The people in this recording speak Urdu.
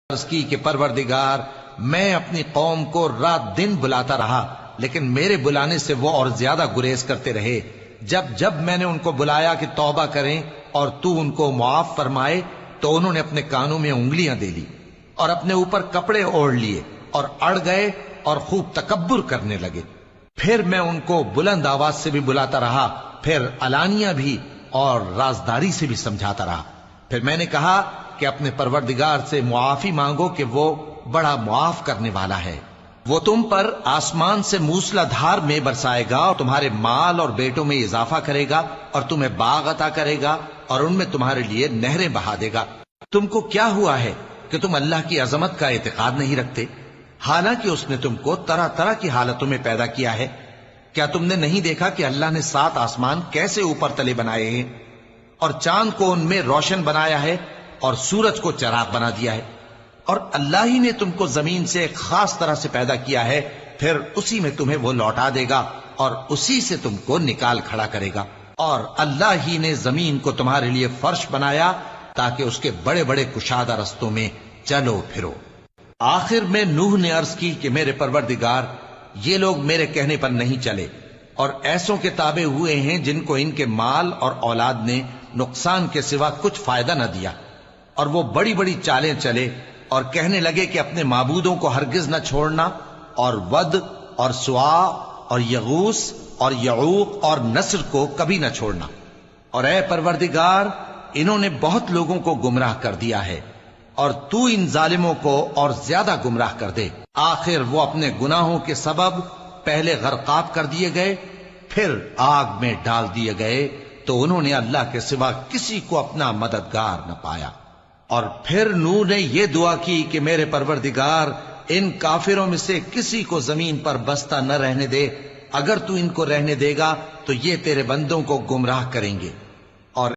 عرض کی کہ پروردگار میں اپنی قوم کو رات دن بلاتا رہا، لیکن میرے بلانے سے وہ اور زیادہ گریز کرتے رہے۔ جب میں نے ان کو بلایا کہ توبہ کریں اور تو ان کو معاف فرمائے تو انہوں نے اپنے کانوں میں انگلیاں دے لی اور اپنے اوپر کپڑے اوڑھ لیے اور اڑ گئے اور خوب تکبر کرنے لگے۔ پھر میں ان کو بلند آواز سے بھی بلاتا رہا، پھر علانیہ بھی اور رازداری سے بھی سمجھاتا رہا۔ پھر میں نے کہا کہ اپنے پروردگار سے معافی مانگو کہ وہ بڑا معاف کرنے والا ہے۔ وہ تم پر آسمان سے موسلا دھار میں برسائے گا اور تمہارے مال اور بیٹوں میں اضافہ کرے گا اور تمہیں باغ عطا کرے گا اور ان میں تمہارے لیے نہریں بہا دے گا۔ تم کو کیا ہوا ہے کہ تم اللہ کی عظمت کا اعتقاد نہیں رکھتے، حالانکہ اس نے تم کو طرح طرح کی حالتوں میں پیدا کیا ہے؟ کیا تم نے نہیں دیکھا کہ اللہ نے 7 آسمان کیسے اوپر تلے بنائے ہیں اور چاند کو ان میں روشن بنایا ہے اور سورج کو چراغ بنا دیا ہے؟ اور اللہ ہی نے تم کو زمین سے ایک خاص طرح سے پیدا کیا ہے، پھر اسی میں تمہیں وہ لوٹا دے گا اور اسی سے تم کو نکال کھڑا کرے گا۔ اور اللہ ہی نے زمین کو تمہارے لیے فرش بنایا تاکہ اس کے بڑے بڑے کشادہ رستوں میں چلو پھرو۔ آخر میں نوح نے عرض کی کہ میرے پروردگار، یہ لوگ میرے کہنے پر نہیں چلے اور ایسوں کے تابع ہوئے ہیں جن کو ان کے مال اور اولاد نے نقصان کے سوا کچھ فائدہ نہ دیا، اور وہ بڑی بڑی چالیں چلے اور کہنے لگے کہ اپنے معبودوں کو ہرگز نہ چھوڑنا، اور ود اور سوا اور یغوث اور یعوق اور نصر کو کبھی نہ چھوڑنا۔ اور اے پروردگار، انہوں نے بہت لوگوں کو گمراہ کر دیا ہے، اور تو ان ظالموں کو اور زیادہ گمراہ کر دے۔ آخر وہ اپنے گناہوں کے سبب پہلے غرقاب کر دیے گئے، پھر آگ میں ڈال دیے گئے، تو انہوں نے اللہ کے سوا کسی کو اپنا مددگار نہ پایا۔ اور پھر نوح نے یہ دعا کی کہ میرے پروردگار، ان کافروں میں سے کسی کو زمین پر بستہ نہ رہنے دے، اگر تو ان کو رہنے دے گا تو یہ تیرے بندوں کو گمراہ کریں گے۔